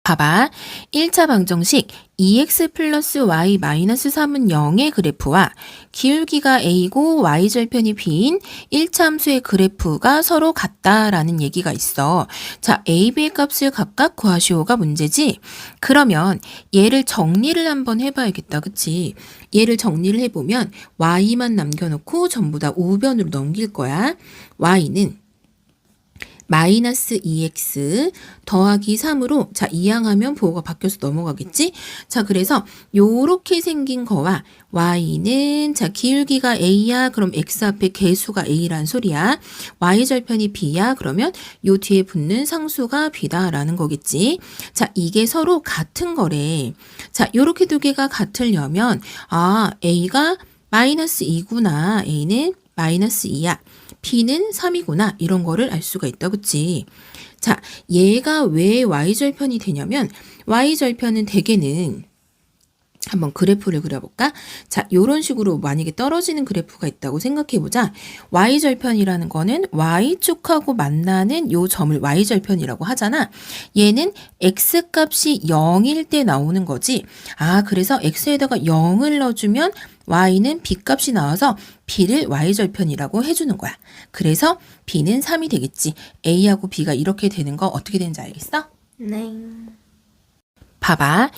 봐봐. 1차 방정식 2x 플러스 y 마이너스 3은 0의 그래프와 기울기가 a고 y절편이 b인 1차 함수의 그래프가 서로 같다라는 얘기가 있어. 자, a, b의 값을 각각 구하시오가 문제지? 그러면 얘를 정리를 한번 해봐야겠다. 그치? 얘를 정리를 해보면 y만 남겨놓고 전부 다 우변으로 넘길 거야. y는 마이너스 2x 더하기 3으로 자 이항하면 부호가 바뀌어서 넘어가겠지? 자 그래서 요렇게 생긴 거와 y는 자 기울기가 a야 그럼 x 앞에 개수가 a란 소리야. y절편이 b야 그러면 요 뒤에 붙는 상수가 b다라는 거겠지. 자 이게 서로 같은 거래. 자 요렇게 두 개가 같으려면 아 a가 마이너스 2구나. a는 마이너스 2야. b는 3이구나. 이런 거를 알 수가 있다. 그치? 자, 얘가 왜 y절편이 되냐면 y절편은 대개는 한번 그래프를 그려볼까? 자, 요런 식으로 만약에 떨어지는 그래프가 있다고 생각해보자. y절편이라는 거는 y축하고 만나는 요 점을 y절편이라고 하잖아. 얘는 x값이 0일 때 나오는 거지. 아, 그래서 x에다가 0을 넣어주면 y는 b값이 나와서 b를 y절편이라고 해주는 거야. 그래서 b는 3이 되겠지. a하고 b가 이렇게 되는 거 어떻게 되는지 알겠어? 네. 봐봐.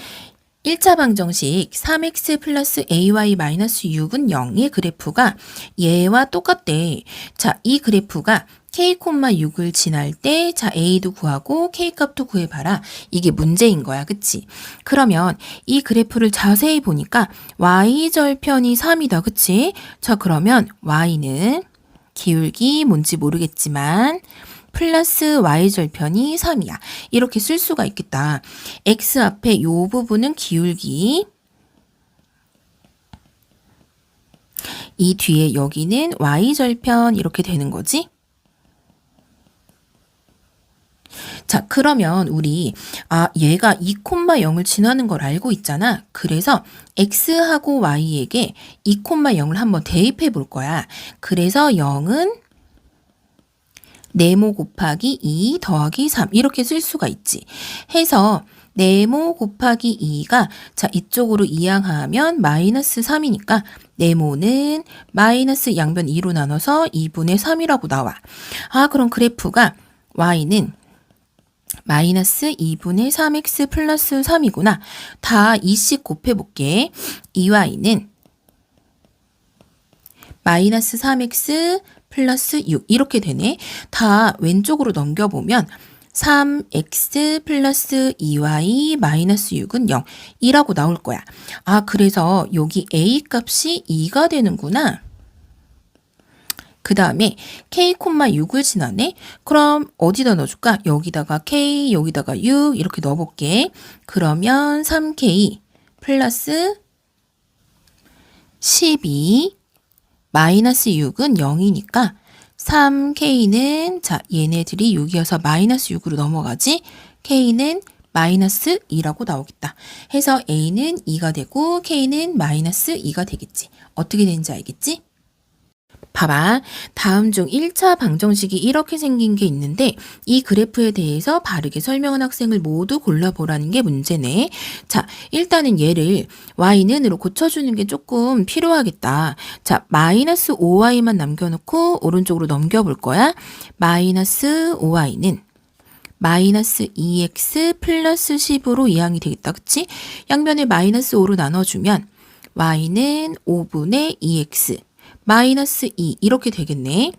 1차 방정식 3x 플러스 ay 마이너스 6은 0의 그래프가 얘와 똑같대. 자, 이 그래프가 k,6을 지날 때 자, a도 구하고 k값도 구해봐라. 이게 문제인 거야. 그치? 그러면 이 그래프를 자세히 보니까 y절편이 3이다. 그치? 자, 그러면 y는 기울기 뭔지 모르겠지만 플러스 y절편이 3이야. 이렇게 쓸 수가 있겠다. x 앞에 요 부분은 기울기. 이 뒤에 여기는 y절편 이렇게 되는 거지. 자, 그러면 우리 얘가 2,0을 지나는 걸 알고 있잖아. 그래서 x하고 y에게 2,0을 한번 대입해 볼 거야. 그래서 0은 네모 곱하기 2 더하기 3 이렇게 쓸 수가 있지. 해서 네모 곱하기 2가 자 이쪽으로 이항하면 마이너스 3이니까 네모는 마이너스 양변 2로 나눠서 2분의 3이라고 나와. 아 그럼 그래프가 y는 마이너스 2분의 3x 플러스 3이구나. 다 2씩 곱해볼게. 2y는 마이너스 3x 플러스 6 이렇게 되네. 다 왼쪽으로 넘겨보면 3x 플러스 2y 마이너스 6은 0 이라고 나올 거야. 아 그래서 여기 a 값이 2가 되는구나. 그 다음에 k,6을 지나네. 그럼 어디다 넣어줄까? 여기다가 k 여기다가 6 이렇게 넣어볼게. 그러면 3k 플러스 12 마이너스 6은 0이니까 3k는 자 얘네들이 6이어서 마이너스 6으로 넘어가지. k는 마이너스 2라고 나오겠다. 해서 a는 2가 되고 k는 마이너스 2가 되겠지. 어떻게 되는지 알겠지? 봐봐. 다음 중 1차 방정식이 이렇게 생긴 게 있는데 이 그래프에 대해서 바르게 설명한 학생을 모두 골라보라는 게 문제네. 자, 일단은 얘를 y는으로 고쳐주는 게 조금 필요하겠다. 자, 마이너스 5y만 남겨놓고 오른쪽으로 넘겨볼 거야. 마이너스 5y는 마이너스 2x 플러스 10으로 이항이 되겠다. 그치? 양변을 마이너스 5로 나눠주면 y는 5분의 2x 마이너스 2 이렇게 되겠네.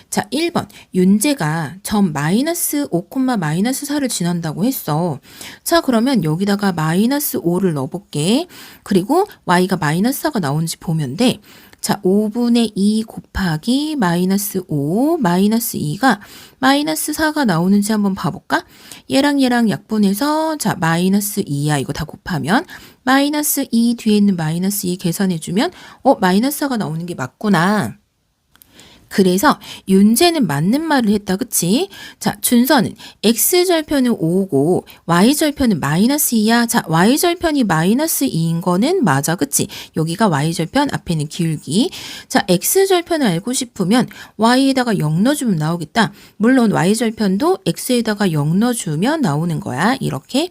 자 1번 윤재가 점 마이너스 5, 마이너스 4를 지난다고 했어. 자 그러면 여기다가 마이너스 5를 넣어볼게. 그리고 y가 마이너스 4가 나오는지 보면 돼. 자 5분의 2 곱하기 마이너스 5 마이너스 2가 마이너스 4가 나오는지 한번 봐볼까? 얘랑 약분해서 자 마이너스 2야 이거 다 곱하면 마이너스 2 뒤에 있는 마이너스 2 계산해주면 마이너스 4가 나오는 게 맞구나. 그래서 윤재는 맞는 말을 했다. 그치? 자, 준서는 x절편은 5고 y절편은 마이너스 2야. 자, y절편이 마이너스 2인 거는 맞아. 그치? 여기가 y절편, 앞에는 기울기. 자, x절편을 알고 싶으면 y에다가 0 넣어주면 나오겠다. 물론 y절편도 x에다가 0 넣어주면 나오는 거야. 이렇게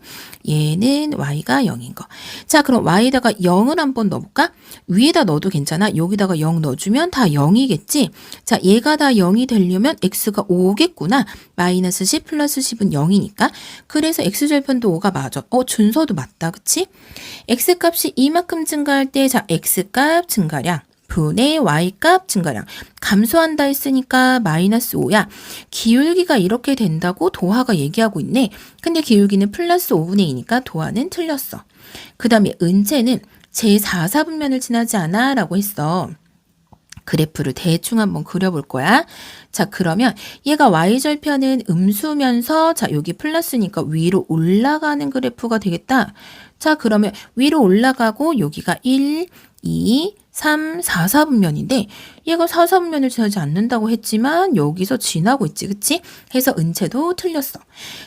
얘는 y가 0인 거. 자, 그럼 y에다가 0을 한번 넣어볼까? 위에다 넣어도 괜찮아. 여기다가 0 넣어주면 다 0이겠지? 자, 얘가 다 0이 되려면 x가 5겠구나. 마이너스 10 플러스 10은 0이니까. 그래서 x절편도 5가 맞아. 준서도 맞다. 그치? x값이 이만큼 증가할 때, 자, x값 증가량. 분의 y값 증가량. 감소한다 했으니까 마이너스 5야. 기울기가 이렇게 된다고 도하가 얘기하고 있네. 근데 기울기는 플러스 5분의 2니까 도하는 틀렸어. 그 다음에 은채는 제4사분면을 지나지 않아 라고 했어. 그래프를 대충 한번 그려볼 거야. 자, 그러면 얘가 y절편은 음수면서 자, 여기 플러스니까 위로 올라가는 그래프가 되겠다. 자, 그러면 위로 올라가고 여기가 1, 2, 3, 4, 4분면인데 얘가 4, 4분면을 지나지 않는다고 했지만 여기서 지나고 있지. 그치? 해서 은채도 틀렸어.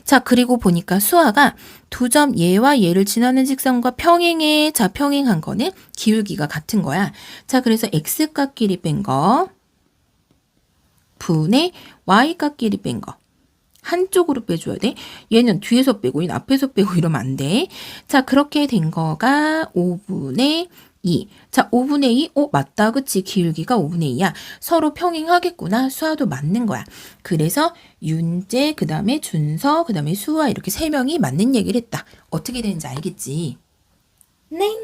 자, 그리고 보니까 수아가 두 점 얘와 얘를 지나는 직선과 평행해. 자, 평행한 거는 기울기가 같은 거야. 자, 그래서 x값끼리 뺀 거 분의 y값끼리 뺀 거. 한쪽으로 빼줘야 돼. 얘는 뒤에서 빼고 얘는 앞에서 빼고 이러면 안 돼. 자, 그렇게 된 거가 5분의 2. 자, 5분의 2. 맞다. 그치? 기울기가 5분의 2야. 서로 평행하겠구나. 수아도 맞는 거야. 그래서 윤재, 그 다음에 준서, 그 다음에 수아 이렇게 세 명이 맞는 얘기를 했다. 어떻게 되는지 알겠지? 네.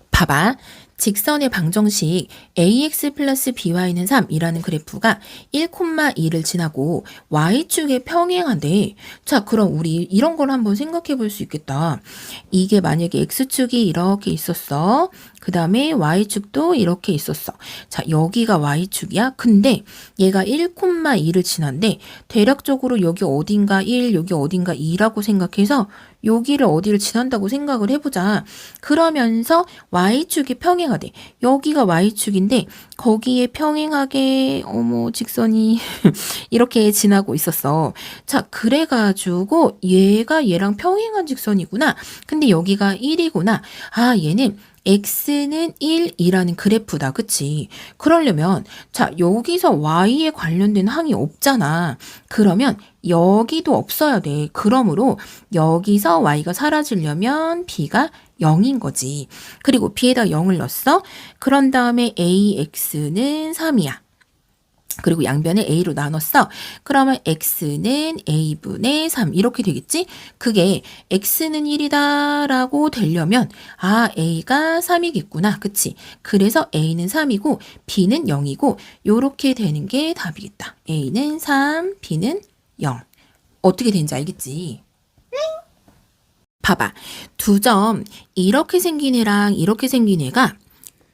봐봐. 직선의 방정식 ax 플러스 by는 3이라는 그래프가 1,2를 지나고 y축에 평행한데 자, 그럼 우리 이런 걸 한번 생각해 볼 수 있겠다. 이게 만약에 x축이 이렇게 있었어. 그 다음에 y축도 이렇게 있었어. 자, 여기가 y축이야. 근데 얘가 1,2를 지난데 대략적으로 여기 어딘가 1, 여기 어딘가 2라고 생각해서 여기를 어디를 지난다고 생각을 해보자. 그러면서 y축이 평행하대. 여기가 y축인데 거기에 평행하게 직선이 이렇게 지나고 있었어. 자, 그래가지고 얘가 얘랑 평행한 직선이구나. 근데 여기가 1이구나. 아, 얘는 x는 1이라는 그래프다. 그치? 그러려면 자, 여기서 y에 관련된 항이 없잖아. 그러면 여기도 없어야 돼. 그러므로 여기서 y가 사라지려면 b가 0인 거지. 그리고 b에다 0을 넣었어. 그런 다음에 ax는 3이야. 그리고 양변을 a로 나눴어. 그러면 x는 a분의 3 이렇게 되겠지? 그게 x는 1이다 라고 되려면 아, a가 3이겠구나. 그치? 그래서 a는 3이고 b는 0이고 요렇게 되는 게 답이겠다. a는 3, b는 0. 어떻게 되는지 알겠지? 봐봐. 두 점 이렇게 생긴 애랑 이렇게 생긴 애가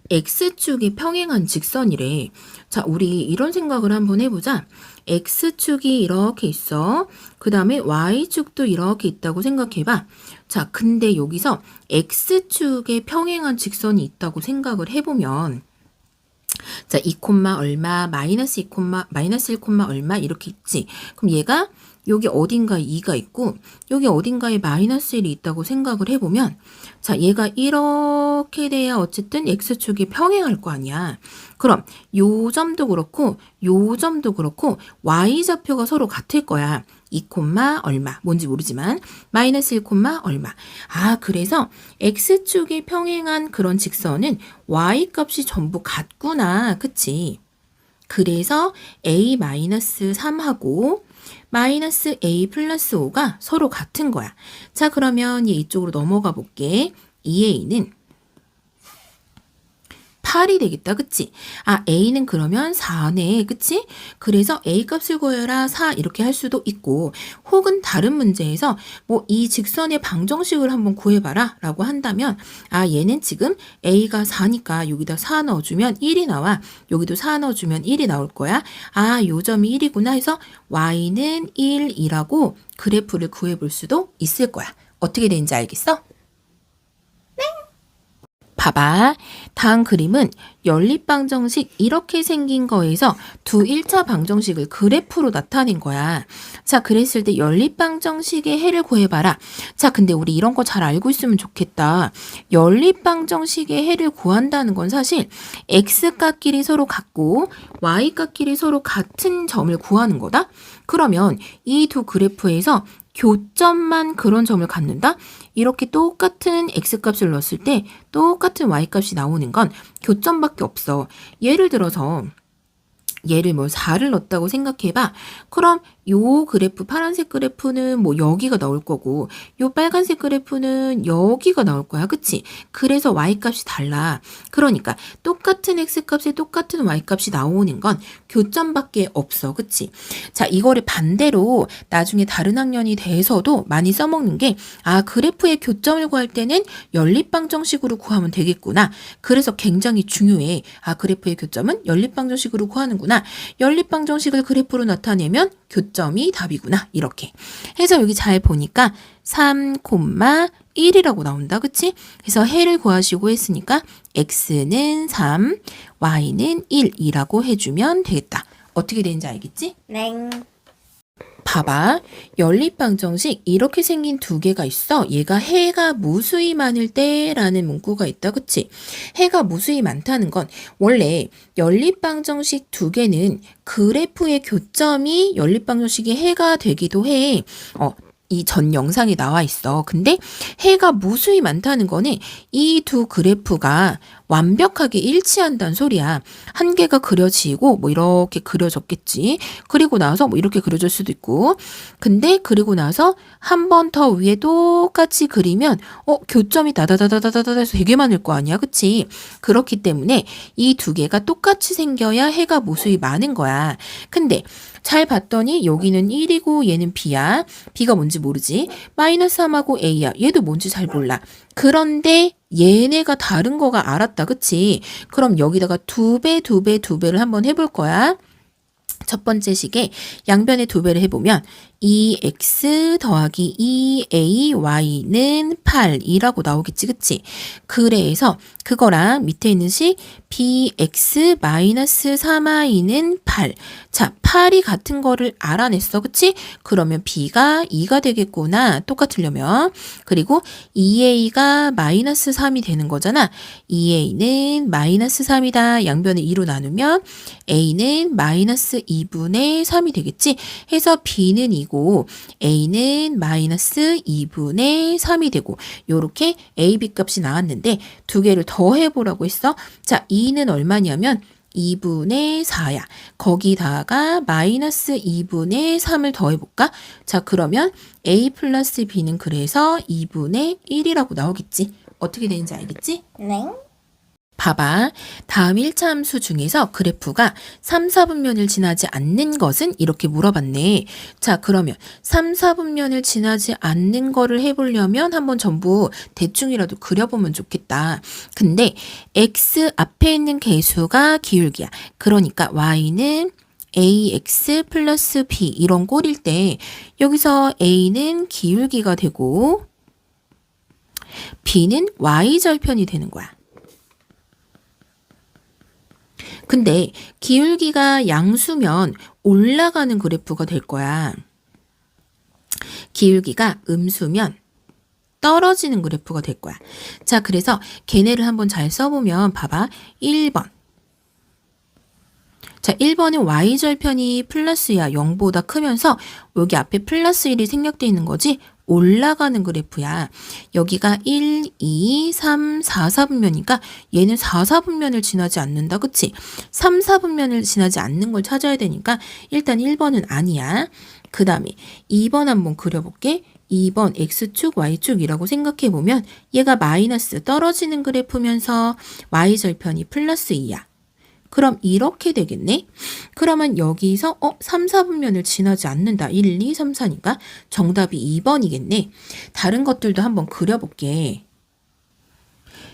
x축이 평행한 직선이래. 자, 우리 이런 생각을 한번 해보자. x축이 이렇게 있어. 그 다음에 y축도 이렇게 있다고 생각해봐. 자, 근데 여기서 x축에 평행한 직선이 있다고 생각을 해보면 자, 2, 얼마, 마이너스 2, 마이너스 1, 얼마 이렇게 있지. 그럼 얘가 여기 어딘가에 2가 있고 여기 어딘가에 마이너스 1이 있다고 생각을 해보면 자, 얘가 이렇게 돼야 어쨌든 x축이 평행할 거 아니야. 그럼 요 점도 그렇고 요 점도 그렇고 y좌표가 서로 같을 거야. 2, 얼마 뭔지 모르지만 마이너스 1, 얼마. 아, 그래서 x축이 평행한 그런 직선은 y값이 전부 같구나. 그치? 그래서 a-3하고 마이너스 a 플러스 5가 서로 같은 거야. 자, 그러면 얘 이쪽으로 넘어가 볼게. 2a는 8이 되겠다. 그치? 아, a는 그러면 4네. 그치? 그래서 a 값을 구해라 4 이렇게 할 수도 있고 혹은 다른 문제에서 뭐 이 직선의 방정식을 한번 구해봐라 라고 한다면 아, 얘는 지금 a가 4니까 여기다 4 넣어주면 1이 나와. 여기도 4 넣어주면 1이 나올 거야. 아, 요 점이 1이구나 해서 y는 1이라고 그래프를 구해볼 수도 있을 거야. 어떻게 되는지 알겠어? 봐봐. 다음 그림은 연립방정식 이렇게 생긴 거에서 두 1차 방정식을 그래프로 나타낸 거야. 자, 그랬을 때 연립방정식의 해를 구해봐라. 자, 근데 우리 이런 거 잘 알고 있으면 좋겠다. 연립방정식의 해를 구한다는 건 사실 x값끼리 서로 같고 y값끼리 서로 같은 점을 구하는 거다. 그러면 이 두 그래프에서 교점만 그런 점을 갖는다? 이렇게 똑같은 x값을 넣었을 때 똑같은 y값이 나오는 건 교점밖에 없어. 예를 들어서 얘를 뭐 4를 넣었다고 생각해봐. 그럼 요 그래프, 파란색 그래프는 뭐 여기가 나올 거고 요 빨간색 그래프는 여기가 나올 거야. 그치? 그래서 y값이 달라. 그러니까 똑같은 x값에 똑같은 y값이 나오는 건 교점밖에 없어. 그치? 자, 이거를 반대로 나중에 다른 학년이 돼서도 많이 써먹는 게 그래프의 교점을 구할 때는 연립방정식으로 구하면 되겠구나. 그래서 굉장히 중요해. 그래프의 교점은 연립방정식으로 구하는구나. 연립방정식을 그래프로 나타내면 교점이 답이구나. 이렇게 해서 여기 잘 보니까 3,1이라고 나온다. 그치? 그래서 해를 구하시고 했으니까 x는 3, y는 1이라고 해주면 되겠다. 어떻게 되는지 알겠지? 네. 봐봐. 연립방정식 이렇게 생긴 두 개가 있어. 얘가 해가 무수히 많을 때라는 문구가 있다. 그치? 해가 무수히 많다는 건 원래 연립방정식 두 개는 그래프의 교점이 연립방정식의 해가 되기도 해. 이 전 영상에 나와 있어. 근데 해가 무수히 많다는 거는 이 두 그래프가 완벽하게 일치한다는 소리야. 한 개가 그려지고 뭐 이렇게 그려졌겠지. 그리고 나서 뭐 이렇게 그려질 수도 있고. 근데 그리고 나서 한 번 더 위에 똑같이 그리면 교점이 다다다다다다다 해서 되게 많을 거 아니야. 그치? 그렇기 때문에 이 두 개가 똑같이 생겨야 해가 무수히 많은 거야. 근데 잘 봤더니 여기는 1이고 얘는 b야. b가 뭔지 모르지. 마이너스 3하고 a야. 얘도 뭔지 잘 몰라. 그런데 얘네가 다른 거가 알았다. 그치? 그럼 여기다가 2배, 2배, 2배를 한번 해볼 거야. 첫 번째 식에 양변에 2배를 해보면 2x 더하기 2ay는 8이라고 나오겠지. 그치? 그래서 그거랑 밑에 있는 식 bx 마이너스 3y는 8. 자, 8이 같은 거를 알아냈어. 그치? 그러면 b가 2가 되겠구나. 똑같으려면. 그리고 2a가 마이너스 3이 되는 거잖아. 2a는 마이너스 3이다. 양변을 2로 나누면 a는 마이너스 2분의 3이 되겠지? 해서 b는 2고 a는 마이너스 2분의 3이 되고 요렇게 a, b 값이 나왔는데 두 개를 더 해보라고 했어. 자, 2는 얼마냐면 2분의 4야. 거기다가 마이너스 2분의 3을 더해볼까? 자, 그러면 a 플러스 b는 그래서 2분의 1이라고 나오겠지. 어떻게 되는지 알겠지? 네. 봐봐. 다음 1차 함수 중에서 그래프가 3, 4분면을 지나지 않는 것은 이렇게 물어봤네. 자, 그러면 3, 4분면을 지나지 않는 거를 해보려면 한번 전부 대충이라도 그려보면 좋겠다. 근데 x 앞에 있는 개수가 기울기야. 그러니까 y는 ax 플러스 b 이런 꼴일 때 여기서 a는 기울기가 되고 b는 y절편이 되는 거야. 근데 기울기가 양수면 올라가는 그래프가 될 거야. 기울기가 음수면 떨어지는 그래프가 될 거야. 자, 그래서 걔네를 한번 잘 써보면 봐봐. 1번. 자, 1번은 y절편이 플러스야. 0보다 크면서 여기 앞에 플러스 1이 생략되어 있는 거지. 올라가는 그래프야. 여기가 1, 2, 3, 4, 4분면이니까 얘는 4, 4분면을 지나지 않는다. 그치? 3, 4분면을 지나지 않는 걸 찾아야 되니까 일단 1번은 아니야. 그 다음에 2번 한번 그려볼게. 2번 X축, Y축이라고 생각해보면 얘가 마이너스 떨어지는 그래프면서 Y절편이 플러스 2야. 그럼 이렇게 되겠네. 그러면 여기서 3, 4분면을 지나지 않는다. 1, 2, 3, 4니까 정답이 2번이겠네. 다른 것들도 한번 그려볼게.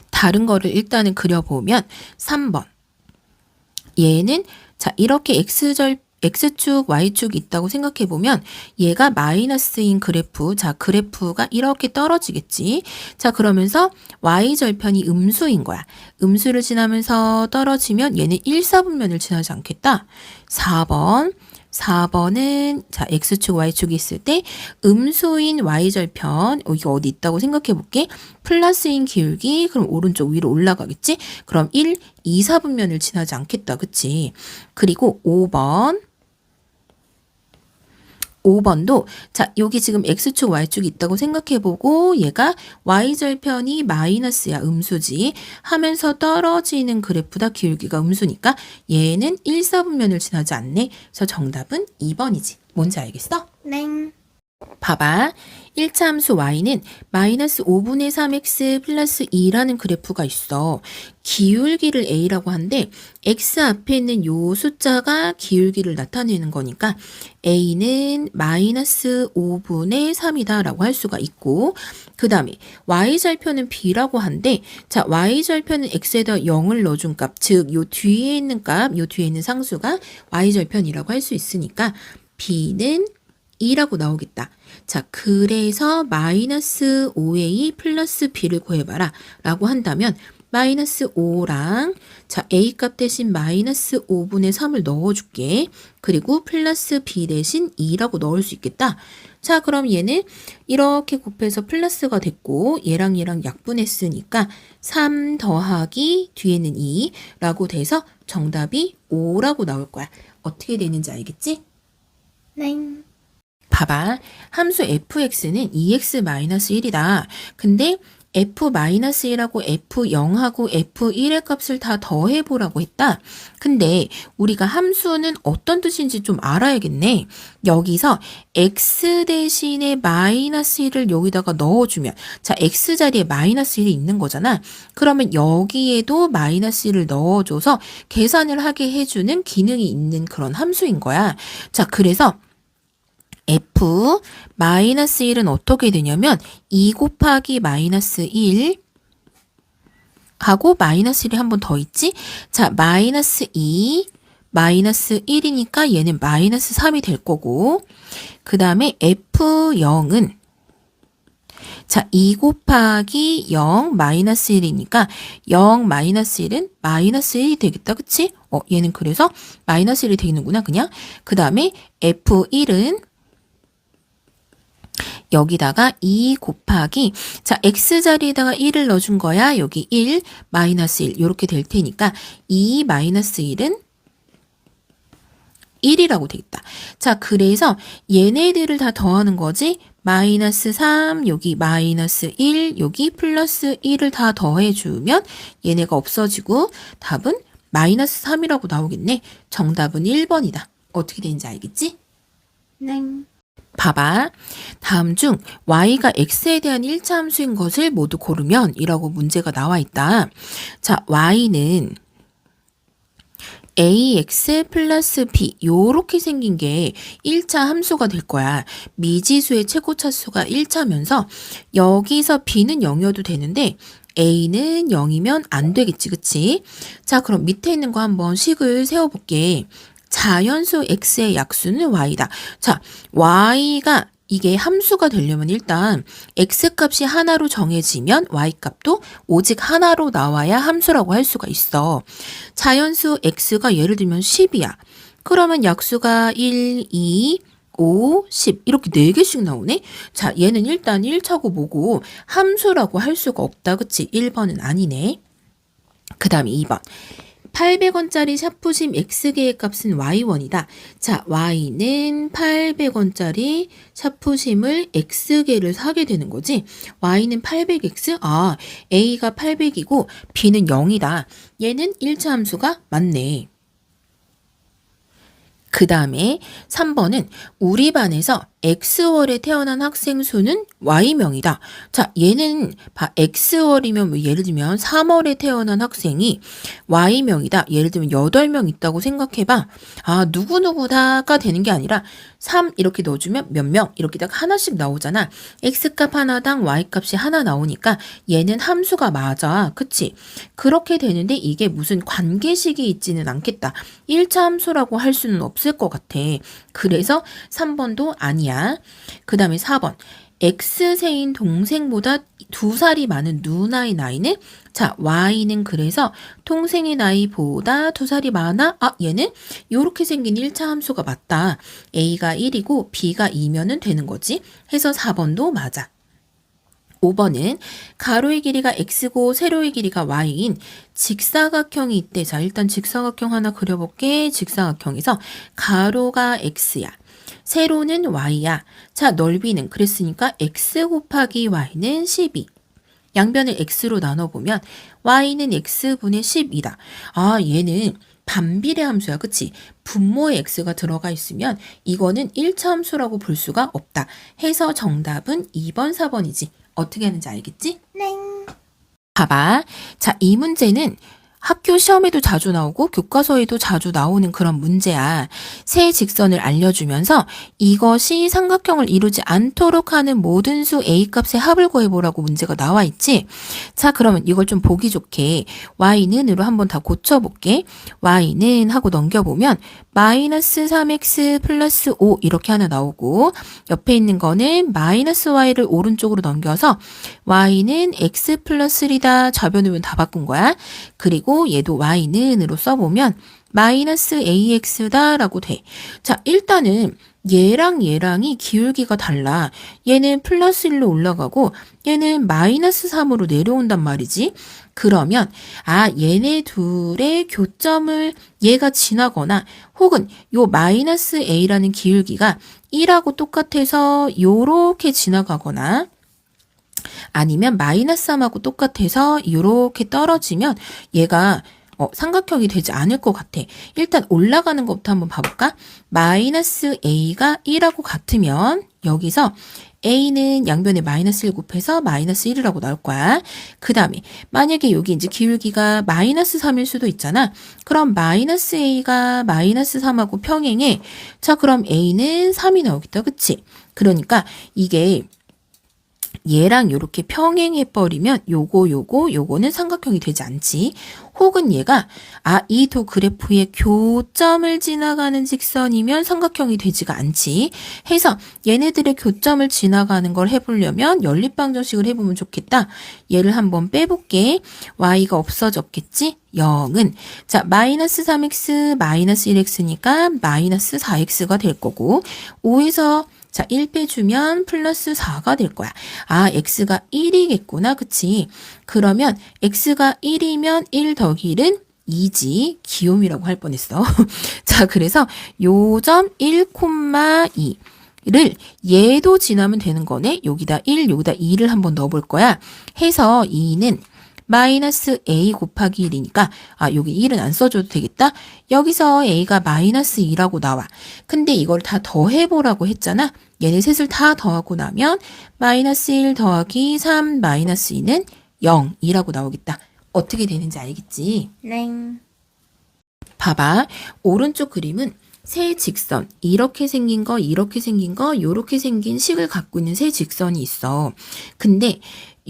다른 거를 일단은 그려보면 3번. 얘는 자 이렇게 X축, Y축이 있다고 생각해 보면 얘가 마이너스인 그래프, 자, 그래프가 이렇게 떨어지겠지. 자, 그러면서 Y절편이 음수인 거야. 음수를 지나면서 떨어지면 얘는 1, 4분면을 지나지 않겠다. 4번은 자, X축, Y축이 있을 때 음수인 Y절편, 이게 어디 있다고 생각해 볼게. 플러스인 기울기, 그럼 오른쪽 위로 올라가겠지? 그럼 1, 2, 4분면을 지나지 않겠다. 그치? 그리고 5번도 자, 여기 지금 X축, Y축이 있다고 생각해보고 얘가 Y절편이 마이너스야, 음수지 하면서 떨어지는 그래프다, 기울기가 음수니까 얘는 1, 4분면을 지나지 않네. 그래서 정답은 2번이지. 뭔지 알겠어? 네. 봐봐. 1차 함수 y는 마이너스 5분의 3x 플러스 2라는 그래프가 있어. 기울기를 a라고 하는데 x 앞에 있는 요 숫자가 기울기를 나타내는 거니까 a는 마이너스 5분의 3이다 라고 할 수가 있고, 그 다음에 y절편은 b라고 하는데, 자, y절편은 x에다 0을 넣어준 값, 즉 요 뒤에 있는 값, 요 뒤에 있는 상수가 y절편이라고 할 수 있으니까 b는 2라고 나오겠다. 자, 그래서 마이너스 5a 플러스 b를 구해봐라 라고 한다면 마이너스 5랑 자, a 값 대신 마이너스 5분의 3을 넣어줄게. 그리고 플러스 b 대신 2라고 넣을 수 있겠다. 자, 그럼 얘는 이렇게 곱해서 플러스가 됐고 얘랑 약분했으니까 3 더하기 뒤에는 2라고 돼서 정답이 5라고 나올 거야. 어떻게 되는지 알겠지? 네. 봐봐. 함수 fx는 2x-1이다. 근데 f-1하고 f0하고 f1의 값을 다 더해보라고 했다. 근데 우리가 함수는 어떤 뜻인지 좀 알아야겠네. 여기서 x 대신에 마이너스 1을 여기다가 넣어주면 자, x 자리에 마이너스 1이 있는 거잖아. 그러면 여기에도 마이너스 1을 넣어줘서 계산을 하게 해주는 기능이 있는 그런 함수인 거야. 자, 그래서 f 마이너스 1은 어떻게 되냐면 2 곱하기 마이너스 1 하고 마이너스 1이 한 번 더 있지? 자, 마이너스 2 마이너스 1이니까 얘는 마이너스 3이 될 거고, 그 다음에 f0은 자, 2 곱하기 0 마이너스 1이니까 0 마이너스 1은 마이너스 1이 되겠다. 그치? 얘는 그래서 마이너스 1이 되는구나 그냥. 그 다음에 f1은 여기다가 2 곱하기 자, x자리에다가 1을 넣어준 거야. 여기 1, 마이너스 1 이렇게 될 테니까 2 마이너스 1은 1이라고 되겠다. 자, 그래서 얘네들을 다 더하는 거지. 마이너스 3, 여기 마이너스 1, 여기 플러스 1을 다 더해주면 얘네가 없어지고 답은 마이너스 3이라고 나오겠네. 정답은 1번이다. 어떻게 되는지 알겠지? 네. 봐봐. 다음 중 y가 x에 대한 1차 함수인 것을 모두 고르면 이라고 문제가 나와 있다. 자, y는 ax 플러스 b 요렇게 생긴 게 1차 함수가 될 거야. 미지수의 최고차수가 1차면서 여기서 b는 0이어도 되는데 a는 0이면 안 되겠지. 그치? 자, 그럼 밑에 있는 거 한번 식을 세워볼게. 자연수 x의 약수는 y다. 자, y가 이게 함수가 되려면 일단 x값이 하나로 정해지면 y값도 오직 하나로 나와야 함수라고 할 수가 있어. 자연수 x가 예를 들면 10이야. 그러면 약수가 1, 2, 5, 10 이렇게 4개씩 나오네. 자, 얘는 일단 1차고 뭐고 함수라고 할 수가 없다. 그치? 1번은 아니네. 그 다음에 2번. 800원짜리 샤프심 X개의 값은 Y1이다. 자, Y는 800원짜리 샤프심을 X개를 사게 되는 거지. Y는 800X? 아, A가 800이고 B는 0이다. 얘는 1차 함수가 맞네. 그 다음에 3번은 우리 반에서 X월에 태어난 학생 수는 Y명이다. 자, 얘는 X월이면 뭐 예를 들면 3월에 태어난 학생이 Y명이다. 예를 들면 8명 있다고 생각해봐. 아, 누구누구다가 되는 게 아니라 3 이렇게 넣어주면 몇 명 이렇게 딱 하나씩 나오잖아. X값 하나당 Y값이 하나 나오니까 얘는 함수가 맞아. 그치? 그렇게 되는데 이게 무슨 관계식이 있지는 않겠다. 1차 함수라고 할 수는 없을 것 같아. 그래서 3번도 아니야. 그 다음에 4번. X세인 동생보다 2살이 많은 누나의 나이는? 자, Y는 그래서 동생의 나이보다 2살이 많아? 아, 얘는 이렇게 생긴 1차 함수가 맞다. A가 1이고 B가 2면은 되는 거지. 해서 4번도 맞아. 5번은 가로의 길이가 x고 세로의 길이가 y인 직사각형이 있대. 자, 일단 직사각형 하나 그려볼게. 직사각형에서 가로가 x야. 세로는 y야. 자, 넓이는 그랬으니까 x 곱하기 y는 12. 양변을 x로 나눠보면 y는 x분의 10이다. 아, 얘는 반비례 함수야. 그치? 분모에 x가 들어가 있으면 이거는 1차 함수라고 볼 수가 없다. 해서 정답은 2번, 4번이지. 어떻게 하는지 알겠지? 땡. 봐봐. 자, 이 문제는 학교 시험에도 자주 나오고 교과서에도 자주 나오는 그런 문제야. 세 직선을 알려주면서 이것이 삼각형을 이루지 않도록 하는 모든 수 A값의 합을 구해보라고 문제가 나와 있지. 자, 그러면 이걸 좀 보기 좋게 Y는으로 한번 다 고쳐볼게. Y는 하고 넘겨보면 마이너스 3x 플러스 5 이렇게 하나 나오고 옆에 있는 거는 마이너스 Y를 오른쪽으로 넘겨서 Y는 x 플러스 1이다. 좌변으로 다 바꾼 거야. 그리고 얘도 Y는으로 써보면 마이너스 AX다 라고 돼. 자, 일단은 얘랑이 기울기가 달라. 얘는 플러스 1로 올라가고 얘는 마이너스 3으로 내려온단 말이지. 그러면 얘네 둘의 교점을 얘가 지나거나 혹은 요 마이너스 A라는 기울기가 1하고 똑같아서 요렇게 지나가거나 아니면 마이너스 3하고 똑같아서 이렇게 떨어지면 얘가 삼각형이 되지 않을 것 같아. 일단 올라가는 것부터 한번 봐볼까? 마이너스 A가 1하고 같으면 여기서 A는 양변에 마이너스 1 곱해서 마이너스 1이라고 나올 거야. 그 다음에 만약에 여기 이제 기울기가 마이너스 3일 수도 있잖아. 그럼 마이너스 A가 마이너스 3하고 평행해. 자, 그럼 A는 3이 나오겠다. 그치? 그러니까 이게 얘랑 이렇게 평행해버리면 요거는 삼각형이 되지 않지. 혹은 얘가 이 두 그래프의 교점을 지나가는 직선이면 삼각형이 되지가 않지. 해서 얘네들의 교점을 지나가는 걸 해보려면 연립방정식을 해보면 좋겠다. 얘를 한번 빼볼게. y가 없어졌겠지? 0은 자 마이너스 3x 마이너스 1x니까 마이너스 4x가 될 거고 5에서 자, 1 빼주면 플러스 4가 될 거야. x가 1이겠구나. 그치? 그러면 x가 1이면 1 더하기 1은 2지. 귀요미라고 할 뻔했어. 자, 그래서 요점 1,2를 얘도 지나면 되는 거네. 여기다 1, 여기다 2를 한번 넣어볼 거야. 해서 2는 마이너스 a 곱하기 1이니까 여기 1은 안 써줘도 되겠다. 여기서 a가 마이너스 2라고 나와. 근데 이걸 다 더해보라고 했잖아. 얘네 셋을 다 더하고 나면 마이너스 1 더하기 3 마이너스 2는 0이라고 나오겠다. 어떻게 되는지 알겠지? 땡. 봐봐. 오른쪽 그림은 세 직선, 이렇게 생긴 거, 이렇게 생긴 거, 요렇게 생긴 식을 갖고 있는 세 직선이 있어. 근데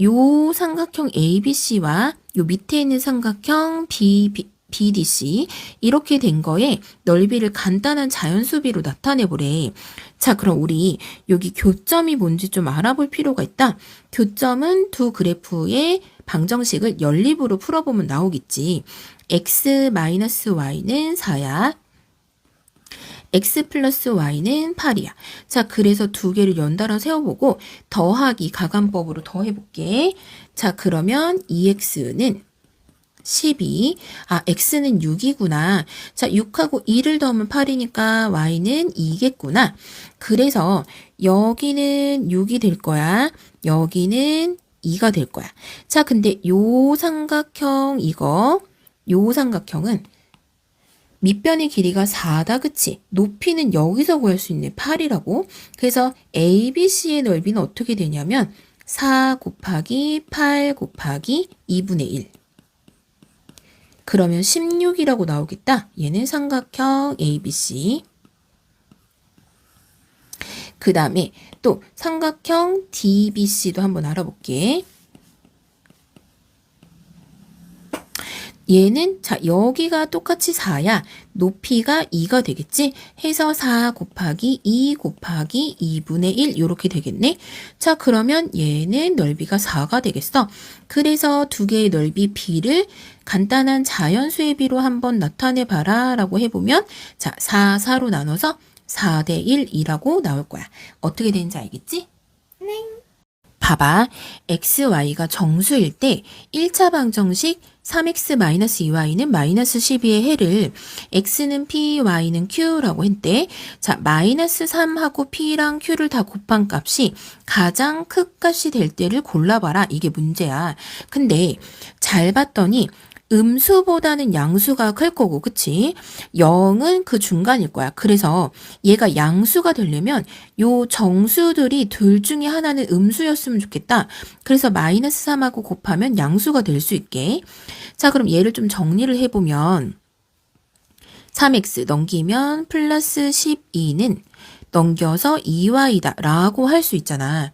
요 삼각형 ABC와 요 밑에 있는 삼각형 BDC 이렇게 된 거에 넓이를 간단한 자연수비로 나타내보래. 자, 그럼 우리 여기 교점이 뭔지 좀 알아볼 필요가 있다. 교점은 두 그래프의 방정식을 연립으로 풀어보면 나오겠지. x-y는 4야. x 플러스 y는 8이야. 자, 그래서 두 개를 연달아 세워보고 더하기 가간법으로 더해볼게. 자, 그러면 2x는 12. x는 6이구나. 자, 6하고 2를 더하면 8이니까 y는 2겠구나. 그래서 여기는 6이 될 거야. 여기는 2가 될 거야. 자, 근데 요 삼각형 요 삼각형은 밑변의 길이가 4다, 그치? 높이는 여기서 구할 수 있네, 8이라고. 그래서 ABC의 넓이는 어떻게 되냐면 4 곱하기 8 곱하기 2분의 1. 그러면 16이라고 나오겠다. 얘는 삼각형 ABC. 그 다음에 또 삼각형 DBC도 한번 알아볼게. 얘는 자 여기가 똑같이 4야. 높이가 2가 되겠지? 해서 4 곱하기 2 곱하기 2분의 1 이렇게 되겠네. 자 그러면 얘는 넓이가 4가 되겠어. 그래서 두 개의 넓이 B를 간단한 자연수의 비로 한번 나타내봐라 라고 해보면 자 4, 4로 나눠서 4대 1이라고 나올 거야. 어떻게 되는지 알겠지? 네. 봐봐. x, y가 정수일 때 1차 방정식 3x-2y는 마이너스 12의 해를 x는 p, y는 q라고 했대. 자, 마이너스 3하고 p랑 q를 다 곱한 값이 가장 큰 값이 될 때를 골라봐라. 이게 문제야. 근데 잘 봤더니 음수보다는 양수가 클 거고, 그치? 0은 그 중간일 거야. 그래서 얘가 양수가 되려면 요 정수들이 둘 중에 하나는 음수였으면 좋겠다. 그래서 마이너스 3하고 곱하면 양수가 될 수 있게. 자, 그럼 얘를 좀 정리를 해보면 3x 넘기면 플러스 12는 넘겨서 2y다 라고 할 수 있잖아.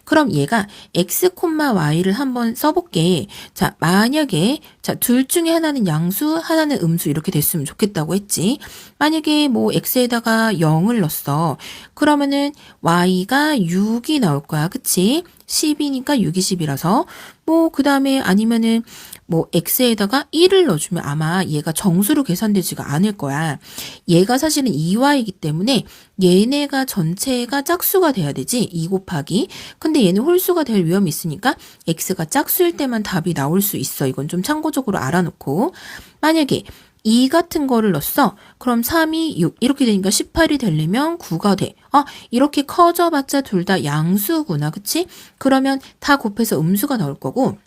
그럼 얘가 x, y를 한번 써볼게. 자, 만약에 자, 둘 중에 하나는 양수, 하나는 음수 이렇게 됐으면 좋겠다고 했지. 만약에 뭐 x에다가 0을 넣었어. 그러면은 y가 6이 나올 거야. 그치? 10이니까 6이 10이라서 뭐 그 다음에 아니면은 뭐 x에다가 1을 넣어주면 아마 얘가 정수로 계산되지가 않을 거야. 얘가 사실은 2y이기 때문에 얘네가 전체가 짝수가 돼야 되지. 2 곱하기. 근데 얘는 홀수가 될 위험이 있으니까 x가 짝수일 때만 답이 나올 수 있어. 이건 좀 참고적으로 알아놓고. 만약에 2 같은 거를 넣었어. 그럼 3이 6 이렇게 되니까 18이 되려면 9가 돼. 아, 이렇게 커져봤자 둘 다 양수구나. 그치? 그러면 다 곱해서 음수가 나올 거고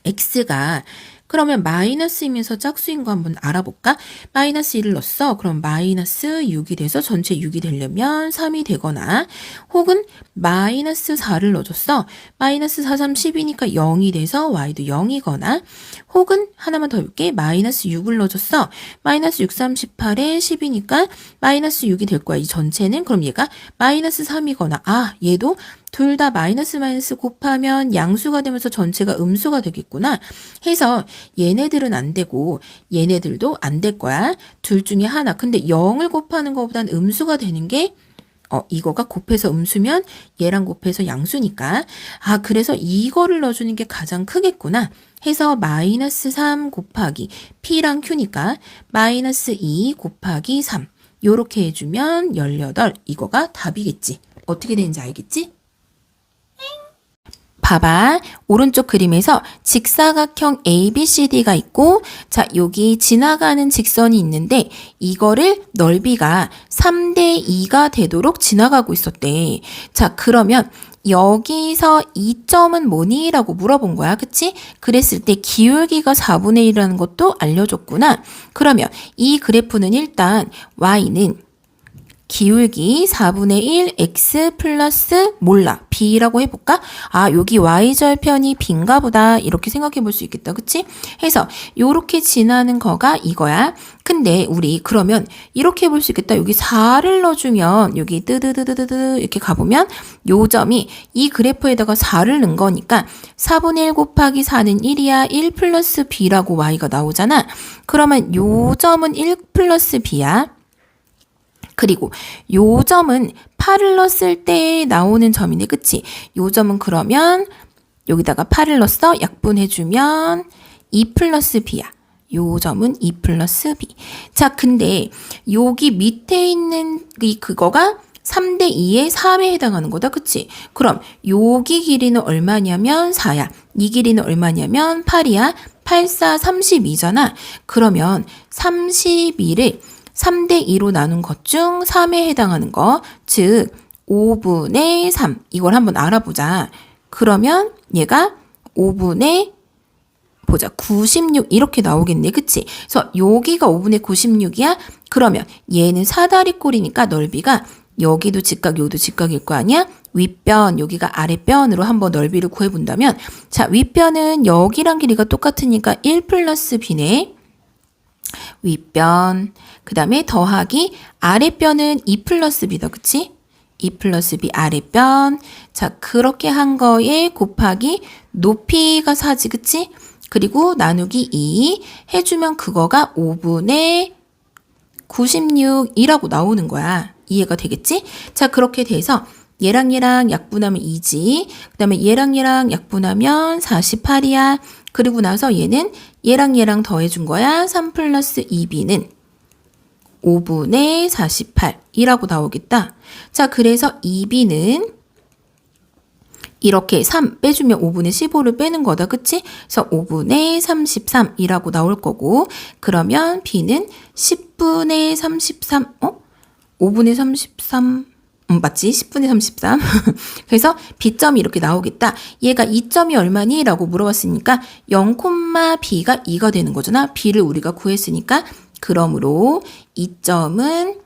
x가 그러면 마이너스이면서 짝수인 거 한번 알아볼까? 마이너스 1을 넣었어. 그럼 마이너스 6이 돼서 전체 6이 되려면 3이 되거나 혹은 마이너스 4를 넣어줬어. 마이너스 4, 3, 10이니까 0이 돼서 y도 0이거나 혹은 하나만 더 볼게. 마이너스 6을 넣어줬어. 마이너스 6, 3, 18에 10이니까 마이너스 6이 될 거야. 이 전체는 그럼 얘가 마이너스 3이거나 아 얘도 둘 다 마이너스 마이너스 곱하면 양수가 되면서 전체가 음수가 되겠구나 해서 얘네들은 안 되고 얘네들도 안 될 거야. 둘 중에 하나. 근데 0을 곱하는 것보단 음수가 되는 게 이거가 곱해서 음수면 얘랑 곱해서 양수니까 아 그래서 이거를 넣어주는 게 가장 크겠구나 해서 마이너스 3 곱하기 p랑 q니까 마이너스 2 곱하기 3 요렇게 해주면 18 이거가 답이겠지. 어떻게 되는지 알겠지? 봐봐. 오른쪽 그림에서 직사각형 ABCD가 있고 자 여기 지나가는 직선이 있는데 이거를 넓이가 3대 2가 되도록 지나가고 있었대. 자 그러면 여기서 이 점은 뭐니? 라고 물어본 거야. 그치? 그랬을 때 기울기가 4분의 1이라는 것도 알려줬구나. 그러면 이 그래프는 일단 y는 기울기 4분의 1 x 플러스 몰라 b라고 해볼까? 아 여기 y절편이 b인가 보다 이렇게 생각해 볼 수 있겠다. 그치? 해서 요렇게 지나는 거가 이거야. 근데 우리 그러면 이렇게 볼 수 있겠다. 여기 4를 넣어주면 여기 뜨드드드드드 이렇게 가보면 요 점이 이 그래프에다가 4를 넣은 거니까 4분의 1 곱하기 4는 1이야. 1 플러스 b라고 y가 나오잖아. 그러면 요 점은 1 플러스 b야. 그리고 요 점은 8을 넣었을 때 나오는 점인데 그치? 요 점은 그러면 여기다가 8을 넣었어? 약분해주면 2 플러스 b야. 요 점은 2 플러스 b. 자 근데 여기 밑에 있는 그거가 3대 2의 3에 해당하는 거다. 그치? 그럼 여기 길이는 얼마냐면 4야. 이 길이는 얼마냐면 8이야. 8, 4, 32잖아. 그러면 32를 3대 2로 나눈 것 중 3에 해당하는 거, 즉 5분의 3 이걸 한번 알아보자. 그러면 얘가 5분의 보자. 96 이렇게 나오겠네. 그치? 그래서 여기가 5분의 96이야? 그러면 얘는 사다리꼴이니까 넓이가 여기도 직각, 여기도 직각일 거 아니야? 윗변, 여기가 아랫변으로 한번 넓이를 구해본다면 자, 윗변은 여기랑 길이가 똑같으니까 1 플러스 b네. 윗변, 그 다음에 더하기 아랫변은 2 플러스 b다. 그치? 2 플러스 b 아랫변. 자, 그렇게 한 거에 곱하기 높이가 4지. 그치? 그리고 나누기 2 해주면 그거가 5분의 96이라고 나오는 거야. 이해가 되겠지? 자, 그렇게 돼서 얘랑 얘랑 약분하면 2지. 그 다음에 얘랑 얘랑 약분하면 48이야. 그리고 나서 얘는 얘랑 얘랑 더해준 거야. 3 플러스 2b는 5분의 48이라고 나오겠다. 자, 그래서 2b는 이렇게 3 빼주면 5분의 15를 빼는 거다. 그치? 그래서 5분의 33이라고 나올 거고 그러면 b는 10분의 33 5분의 33 맞지? 10분의 33 그래서 b점이 이렇게 나오겠다. 얘가 2점이 얼마니? 라고 물어봤으니까 0, b가 2가 되는 거잖아. b를 우리가 구했으니까 그러므로 2점은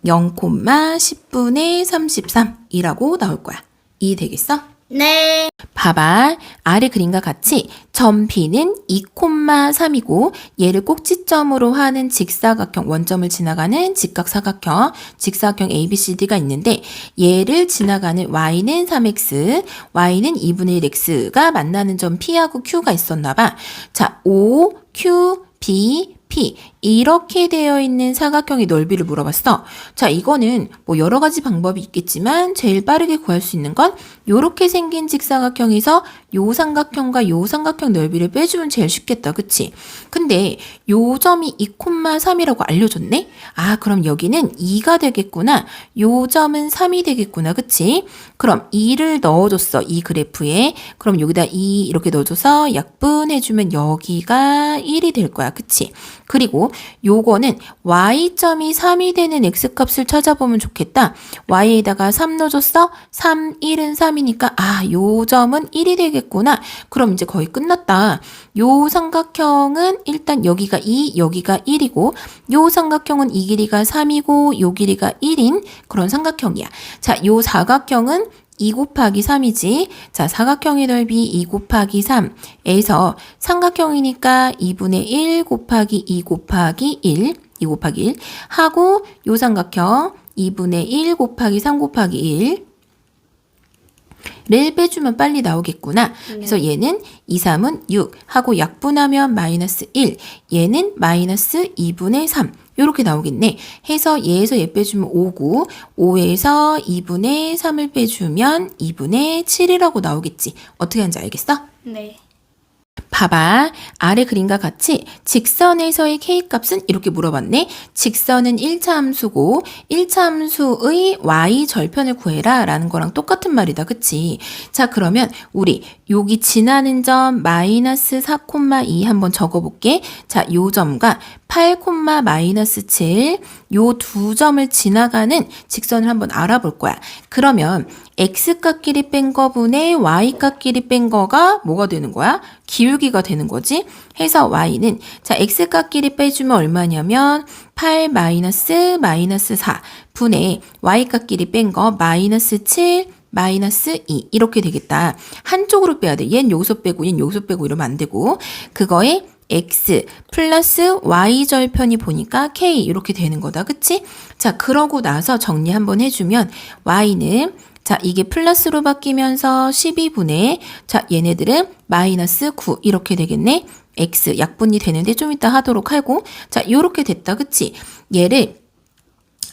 0, 10분의 33이라고 나올 거야. 이해되겠어? 네. 봐봐. 아래 그림과 같이 점 B는 2,3이고 얘를 꼭지점으로 하는 직사각형, 원점을 지나가는 직각사각형, 직사각형 ABCD가 있는데 얘를 지나가는 Y는 3X, Y는 2분의 1X가 만나는 점 P하고 Q가 있었나 봐. 자, O, Q, B, P 이렇게 되어 있는 사각형의 넓이를 물어봤어. 자, 이거는 뭐 여러 가지 방법이 있겠지만 제일 빠르게 구할 수 있는 건 요렇게 생긴 직사각형에서 요 삼각형과 요 삼각형 넓이를 빼주면 제일 쉽겠다. 그치? 근데 요 점이 2,3이라고 알려줬네? 아, 그럼 여기는 2가 되겠구나. 요 점은 3이 되겠구나. 그치? 그럼 2를 넣어줬어. 이 그래프에. 그럼 여기다 2 이렇게 넣어줘서 약분해주면 여기가 1이 될 거야. 그치? 그리고 요거는 y점이 3이 되는 x값을 찾아보면 좋겠다. y에다가 3 넣어줬어? 3, 1은 3이니까 아, 요 점은 1이 되겠구나. 그럼 이제 거의 끝났다. 요 삼각형은 일단 여기가 2, 여기가 1이고 요 삼각형은 이 길이가 3이고 요 길이가 1인 그런 삼각형이야. 자, 요 사각형은 2 곱하기 3이지. 자, 사각형의 넓이 2 곱하기 3에서 삼각형이니까 2분의 1 곱하기 2 곱하기 1, 2 곱하기 1 하고 요 삼각형 2분의 1 곱하기 3 곱하기 1 를 빼주면 빨리 나오겠구나. 그래서 얘는 2, 3은 6 하고 약분하면 마이너스 1 얘는 마이너스 2분의 3 요렇게 나오겠네. 해서 얘에서 얘 빼주면 5고 5에서 2분의 3을 빼주면 2분의 7이라고 나오겠지. 어떻게 하는지 알겠어? 네. 봐봐. 아래 그림과 같이 직선에서의 k값은 이렇게 물어봤네. 직선은 1차 함수고 1차 함수의 y 절편을 구해라 라는 거랑 똑같은 말이다. 그치? 자, 그러면 우리 여기 지나는 점 마이너스 4,2 한번 적어볼게. 자, 요 점과 8, 마이너스 7 요 두 점을 지나가는 직선을 한번 알아볼 거야. 그러면 x값끼리 뺀 거분의 y값끼리 뺀 거가 뭐가 되는 거야? 기울기가 되는 거지. 해서 y는 자, x값끼리 빼주면 얼마냐면 8 마이너스 4 분의 y값끼리 뺀 거 마이너스 7 마이너스 2 이렇게 되겠다. 한쪽으로 빼야 돼. 얘는 여기서 빼고 얘는 여기서 빼고 이러면 안 되고 그거에 x 플러스 y 절편이 보니까 k 이렇게 되는 거다. 그치? 자, 그러고 나서 정리 한번 해주면 y는 자, 이게 플러스로 바뀌면서 12분의 자, 얘네들은 마이너스 9 이렇게 되겠네. x 약분이 되는데 좀 이따 하도록 하고 자, 요렇게 됐다. 그치? 얘를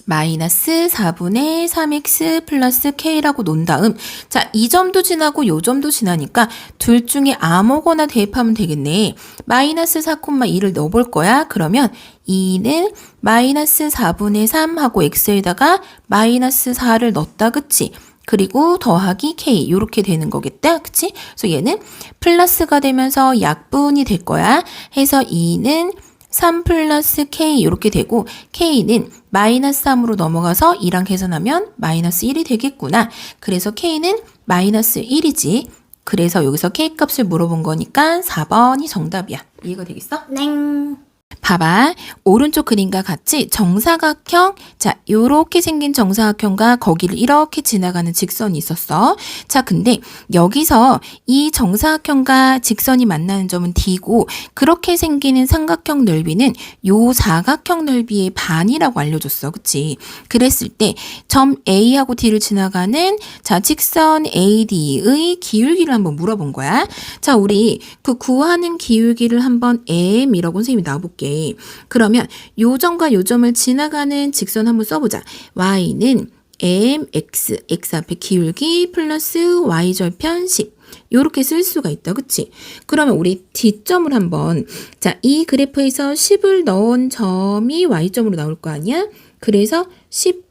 마이너스 4분의 3x 플러스 k라고 놓은 다음 자, 이 점도 지나고 요 점도 지나니까 둘 중에 아무거나 대입하면 되겠네. 마이너스 4,2를 넣어볼 거야. 그러면 2는 마이너스 4분의 3 하고 x에다가 마이너스 4를 넣었다. 그치? 그리고 더하기 k 요렇게 되는 거겠다. 그치? 그래서 얘는 플러스가 되면서 약분이 될 거야. 해서 2는 3 플러스 k 이렇게 되고 k는 마이너스 3으로 넘어가서 2랑 계산하면 마이너스 1이 되겠구나. 그래서 k는 마이너스 1이지. 그래서 여기서 K 값을 물어본 거니까 4번이 정답이야. 이해가 되겠어? 땡. 봐봐. 오른쪽 그림과 같이 정사각형, 자, 요렇게 생긴 정사각형과 거기를 이렇게 지나가는 직선이 있었어. 자, 근데 여기서 이 정사각형과 직선이 만나는 점은 D고, 그렇게 생기는 삼각형 넓이는 요 사각형 넓이의 반이라고 알려줬어. 그치? 그랬을 때 점 A하고 D를 지나가는 자, 직선 AD의 기울기를 한번 물어본 거야. 자, 우리 그 구하는 기울기를 한번 M이라고 선생님이 놔볼게. 그러면 요 점과 요 점을 지나가는 직선 한번 써보자. y는 mx, x 앞에 기울기 플러스 y절편 10. 요렇게 쓸 수가 있다. 그치? 그러면 우리 D점을 한번, 자, 이 그래프에서 10을 넣은 점이 y점으로 나올 거 아니야? 그래서 10,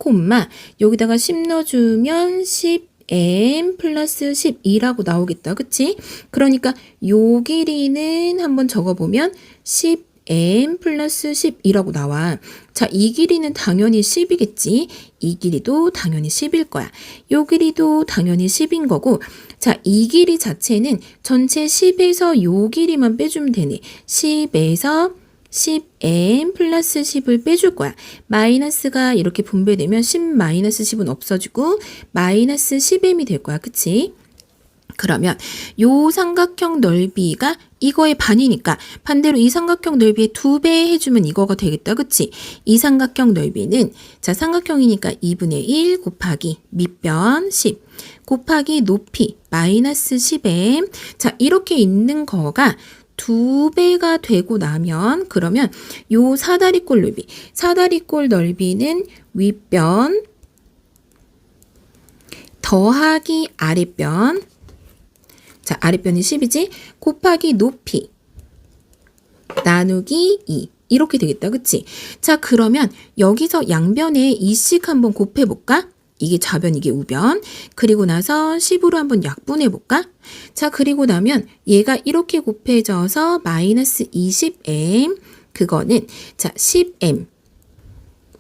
여기다가 10 넣어주면 10m 플러스 12라고 나오겠다. 그치? 그러니까 요 길이는 한번 적어보면 10m 플러스 12라고 나와. 자, 이 길이는 당연히 10이겠지. 이 길이도 당연히 10일 거야. 요 길이도 당연히 10인 거고. 자, 이 길이 자체는 전체 10에서 요 길이만 빼주면 되네. 10에서 10m 플러스 10을 빼줄 거야. 마이너스가 이렇게 분배되면 10 마이너스 10은 없어지고 마이너스 10m이 될 거야. 그치? 그러면 요 삼각형 넓이가 이거의 반이니까 반대로 이 삼각형 넓이의 2배 해주면 이거가 되겠다. 그치? 이 삼각형 넓이는 자, 삼각형이니까 2분의 1 곱하기 밑변 10 곱하기 높이 마이너스 10m. 자, 이렇게 있는 거가 2배가 되고 나면 그러면 요 사다리꼴 넓이는 윗변 더하기 아랫변, 자, 아랫변이 10이지? 곱하기 높이 나누기 2. 이렇게 되겠다. 그치? 자, 그러면 여기서 양변에 2씩 한번 곱해볼까? 이게 좌변, 이게 우변. 그리고 나서 10으로 한번 약분해볼까? 자, 그리고 나면 얘가 이렇게 곱해져서 마이너스 20m. 그거는 자, 10m.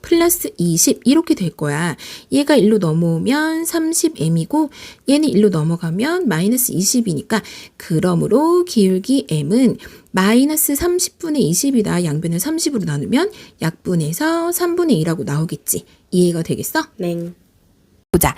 플러스 20 이렇게 될 거야. 얘가 일로 넘어오면 30m이고 얘는 일로 넘어가면 마이너스 20이니까 그러므로 기울기 m은 마이너스 30분의 20이다. 양변을 30으로 나누면 약분해서 3분의 2라고 나오겠지. 이해가 되겠어? 네. 보자.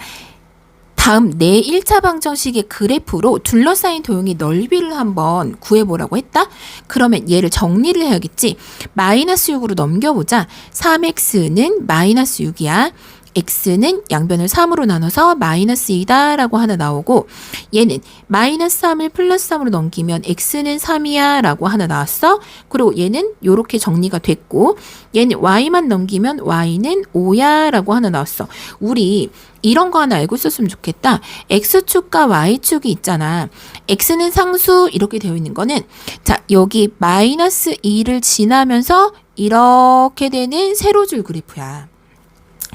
다음 내 1차 방정식의 그래프로 둘러싸인 도형의 넓이를 한번 구해보라고 했다? 그러면 얘를 정리를 해야겠지? 마이너스 6으로 넘겨보자. 3x는 마이너스 6이야. x는 양변을 3으로 나눠서 마이너스 2다 라고 하나 나오고 얘는 마이너스 3을 플러스 3으로 넘기면 x는 3이야 라고 하나 나왔어. 그리고 얘는 요렇게 정리가 됐고 얘는 y만 넘기면 y는 5야 라고 하나 나왔어. 우리 이런 거 하나 알고 있었으면 좋겠다. x축과 y축이 있잖아. x는 상수 이렇게 되어 있는 거는 자, 여기 마이너스 2를 지나면서 이렇게 되는 세로줄 그래프야.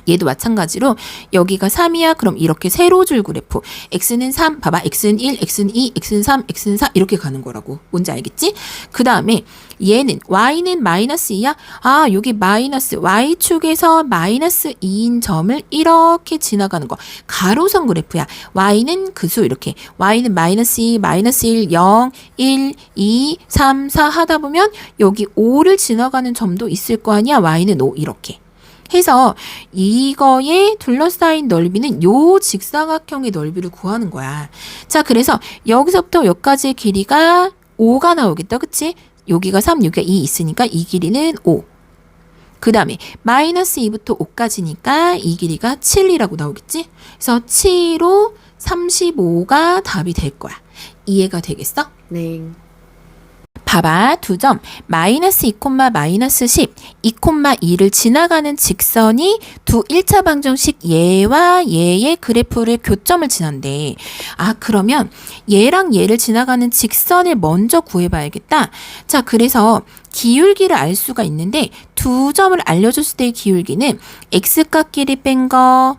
얘도 마찬가지로 여기가 3이야. 그럼 이렇게 세로줄 그래프. x는 3, 봐봐. x는 1, x는 2, x는 3, x는 4 이렇게 가는 거라고. 뭔지 알겠지? 그 다음에 얘는 y는 마이너스 2야. 아, 여기 마이너스 y축에서 마이너스 2인 점을 이렇게 지나가는 거. 가로선 그래프야. y는 그 수 이렇게. y는 마이너스 2, 마이너스 1, 0, 1, 2, 3, 4 하다 보면 여기 5를 지나가는 점도 있을 거 아니야. y는 5 이렇게. 해서 이거의 둘러싸인 넓이는 요 직사각형의 넓이를 구하는 거야. 자, 그래서 여기서부터 여기까지의 길이가 5가 나오겠다. 그치? 여기가 3, 여기가 2 있으니까 이 길이는 5. 그 다음에 마이너스 2부터 5까지니까 이 길이가 7이라고 나오겠지? 그래서 7로 35가 답이 될 거야. 이해가 되겠어? 네. 봐봐. 두 점 마이너스 2, 마이너스 10, 2, 2를 지나가는 직선이 두 1차 방정식 얘와 얘의 그래프를 교점을 지난대. 아, 그러면 얘랑 얘를 지나가는 직선을 먼저 구해봐야겠다. 자, 그래서 기울기를 알 수가 있는데 두 점을 알려줬을 때의 기울기는 x값끼리 뺀 거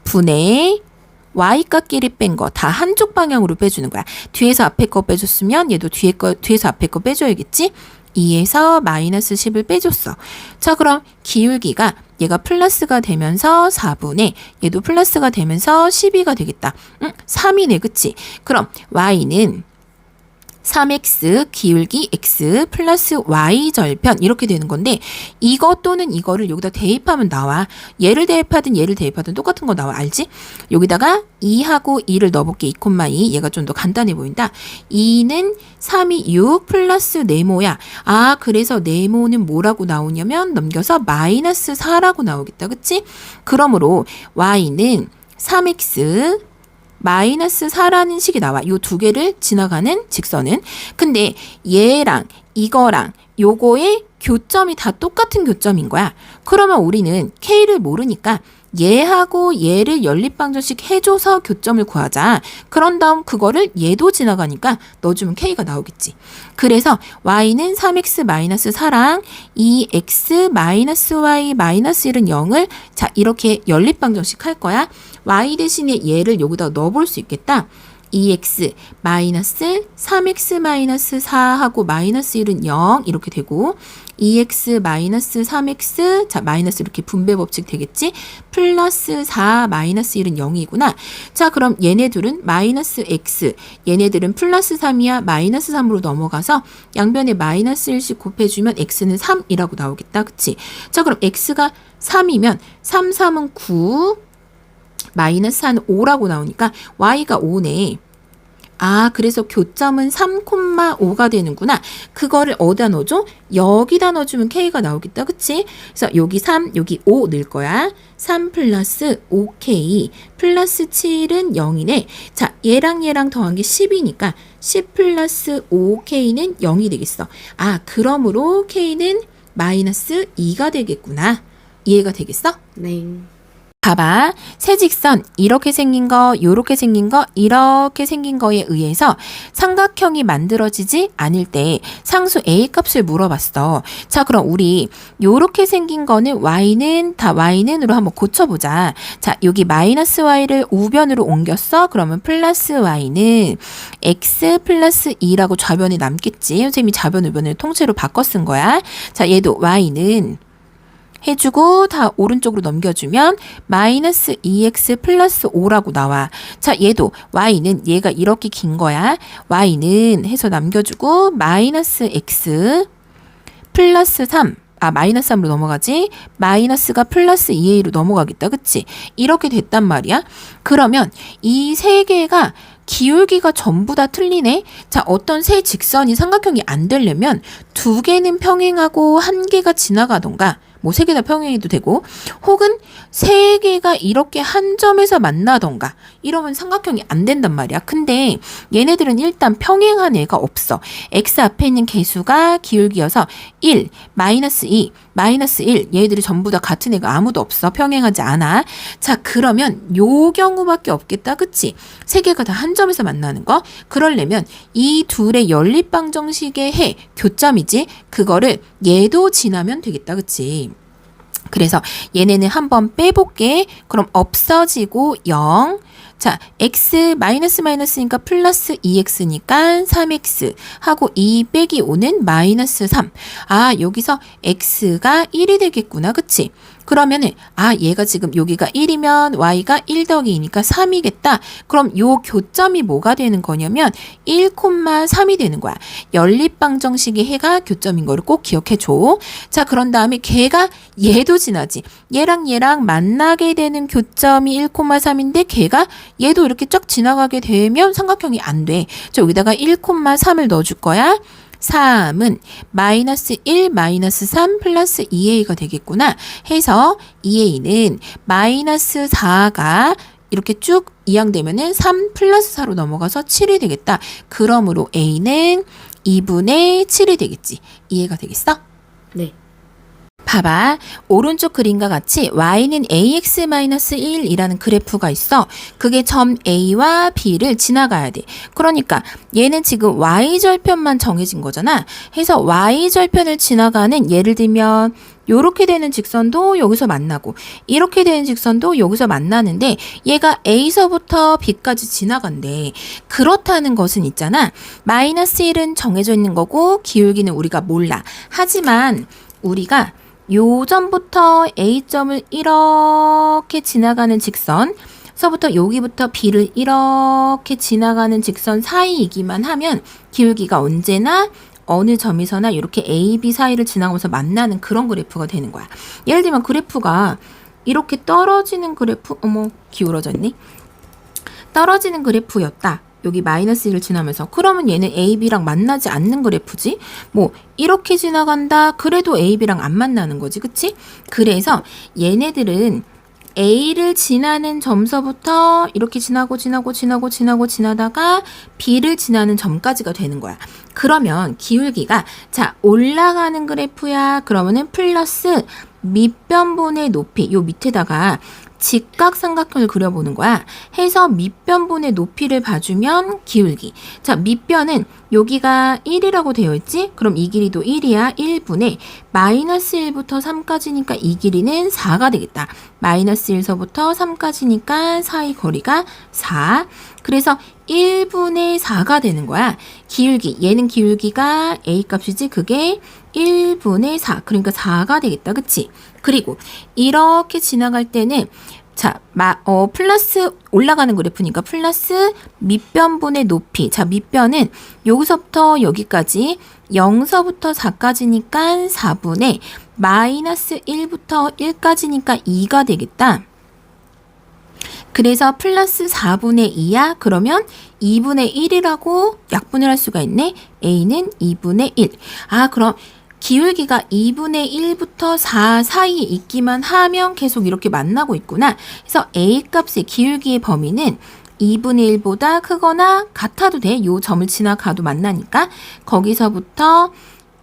분의 y값끼리 뺀 거 다 한쪽 방향으로 빼주는 거야. 뒤에서 앞에 거 빼줬으면 얘도 뒤에서 앞에 거 빼줘야겠지? 2에서 마이너스 10을 빼줬어. 자, 그럼 기울기가 얘가 플러스가 되면서 4분의 얘도 플러스가 되면서 12가 되겠다. 3이네, 그치? 그럼 y는 3x 기울기 x 플러스 y 절편 이렇게 되는 건데 이거 또는 이거를 여기다 대입하면 나와. 얘를 대입하든 얘를 대입하든 똑같은 거 나와. 알지? 여기다가 2하고 2를 넣어볼게. 2,2 얘가 좀 더 간단해 보인다. 2는 3이 6 플러스 네모야. 아, 그래서 네모는 뭐라고 나오냐면 넘겨서 마이너스 4라고 나오겠다. 그치? 그러므로 y는 3x 마이너스 4라는 식이 나와. 요 두 개를 지나가는 직선은. 근데 얘랑 이거랑 요거의 교점이 다 똑같은 교점인 거야. 그러면 우리는 K를 모르니까 얘하고 얘를 연립방정식 해줘서 교점을 구하자. 그런 다음 그거를 얘도 지나가니까 넣어주면 K가 나오겠지. 그래서 Y는 3x-4랑 2x-y-1은 0을 자 이렇게 연립방정식 할 거야. Y 대신에 얘를 여기다 넣어볼 수 있겠다. 2x 마이너스 3x 마이너스 4하고 마이너스 1은 0 이렇게 되고 2x 마이너스 3x 자 마이너스 이렇게 분배 법칙 되겠지? 플러스 4 마이너스 1은 0이구나. 자 그럼 얘네들은 마이너스 x 얘네들은 플러스 3이야 마이너스 3으로 넘어가서 양변에 마이너스 1씩 곱해주면 x는 3이라고 나오겠다. 그치? 자 그럼 x가 3이면 3, 3은 9 마이너스 4는 5라고 나오니까 y가 5네. 아, 그래서 교점은 3,5가 되는구나. 그거를 어디다 넣어줘? 여기다 넣어주면 K가 나오겠다. 그치? 그래서 여기 3, 여기 5 넣을 거야. 3 플러스 5K 플러스 7은 0이네. 자, 얘랑 얘랑 더한 게 10이니까 10 플러스 5K는 0이 되겠어. 아, 그러므로 K는 마이너스 2가 되겠구나. 이해가 되겠어? 네. 봐봐. 세 직선 이렇게 생긴 거, 요렇게 생긴 거, 이렇게 생긴 거에 의해서 삼각형이 만들어지지 않을 때 상수 A 값을 물어봤어. 자, 그럼 우리 요렇게 생긴 거는 y는 다 y는으로 한번 고쳐보자. 자, 여기 마이너스 y를 우변으로 옮겼어. 그러면 플러스 y는 x 플러스 2라고 좌변에 남겠지. 선생님이 좌변 우변을 통째로 바꿔 쓴 거야. 자, 얘도 y는 해주고 다 오른쪽으로 넘겨주면 마이너스 2x 플러스 5라고 나와. 자, 얘도 y는 얘가 이렇게 긴 거야. y는 해서 남겨주고 마이너스 x 플러스 3 마이너스 3으로 넘어가지. 마이너스가 플러스 2a로 넘어가겠다. 그치? 이렇게 됐단 말이야. 그러면 이 세 개가 기울기가 전부 다 틀리네. 자, 어떤 세 직선이 삼각형이 안 되려면 두 개는 평행하고 한 개가 지나가던가 뭐 세 개 다 평행해도 되고 혹은 세 개가 이렇게 한 점에서 만나던가 이러면 삼각형이 안 된단 말이야. 근데 얘네들은 일단 평행한 애가 없어. x 앞에 있는 개수가 기울기여서 1, 마이너스 2, 마이너스 1 얘들이 전부 다 같은 애가 아무도 없어. 평행하지 않아. 자, 그러면 요 경우밖에 없겠다. 그치? 세 개가 다 한 점에서 만나는 거. 그러려면 이 둘의 연립방정식의 해 교점이지. 그거를 얘도 지나면 되겠다. 그치? 그래서 얘네는 한번 빼볼게. 그럼 없어지고 0. 자, x 마이너스니까 플러스 2x니까 3x 하고 2 빼기 5는 마이너스 3. 아, 여기서 x가 1이 되겠구나. 그치? 그러면은 얘가 지금 여기가 1이면 y가 1 더하기 2니까 3이겠다. 그럼 요 교점이 뭐가 되는 거냐면 1,3이 되는 거야. 연립방정식의 해가 교점인 거를 꼭 기억해 줘. 자, 그런 다음에 걔가 얘도 지나지. 얘랑 얘랑 만나게 되는 교점이 1,3인데 걔가 얘도 이렇게 쫙 지나가게 되면 삼각형이 안 돼. 자, 여기다가 1,3을 넣어줄 거야. 3은 마이너스 1, 마이너스 3 플러스 2a가 되겠구나 해서 2a는 마이너스 4가 이렇게 쭉 이항되면은 3 플러스 4로 넘어가서 7이 되겠다. 그러므로 a는 2분의 7이 되겠지. 이해가 되겠어? 네. 봐봐. 오른쪽 그림과 같이 y는 ax-1이라는 그래프가 있어. 그게 점 A와 B를 지나가야 돼. 그러니까 얘는 지금 y절편만 정해진 거잖아. 해서 y절편을 지나가는 예를 들면 요렇게 되는 직선도 여기서 만나고 이렇게 되는 직선도 여기서 만나는데 얘가 A서부터 B까지 지나간대. 그렇다는 것은 있잖아. 마이너스 1은 정해져 있는 거고 기울기는 우리가 몰라. 하지만 우리가 요점부터 A점을 이렇게 지나가는 직선, 서부터 여기부터 B를 이렇게 지나가는 직선 사이이기만 하면 기울기가 언제나 어느 점에서나 이렇게 A, B 사이를 지나가면서 만나는 그런 그래프가 되는 거야. 예를 들면 그래프가 이렇게 떨어지는 그래프, 어머 기울어졌니? 떨어지는 그래프였다. 여기 마이너스 1을 지나면서. 그러면 얘는 A, B랑 만나지 않는 그래프지. 뭐 이렇게 지나간다. 그래도 A, B랑 안 만나는 거지. 그치? 그래서 얘네들은 A를 지나는 점서부터 이렇게 지나다가 B를 지나는 점까지가 되는 거야. 그러면 기울기가 자 올라가는 그래프야. 그러면은 플러스 밑변분의 높이 요 밑에다가 직각삼각형을 그려보는 거야. 해서 밑변분의 높이를 봐주면 기울기. 자, 밑변은 여기가 1이라고 되어 있지? 그럼 이 길이도 1이야. 1분의 마이너스 1부터 3까지니까 이 길이는 4가 되겠다. 마이너스 1서부터 3까지니까 사이 거리가 4. 그래서 1분의 4가 되는 거야. 기울기. 얘는 기울기가 A 값이지? 그게 1분의 4. 그러니까 4가 되겠다. 그치? 그리고 이렇게 지나갈 때는 자, 플러스 올라가는 그래프니까 플러스 밑변분의 높이. 자, 밑변은 여기서부터 여기까지 0서부터 4까지니까 4분의 마이너스 1부터 1까지니까 2가 되겠다. 그래서 플러스 4분의 2야? 그러면 2분의 1이라고 약분을 할 수가 있네. A는 2분의 1. 아, 그럼 기울기가 2분의 1부터 4 사이에 있기만 하면 계속 이렇게 만나고 있구나. 그래서 A 값의 기울기의 범위는 2분의 1보다 크거나 같아도 돼. 요 점을 지나가도 만나니까. 거기서부터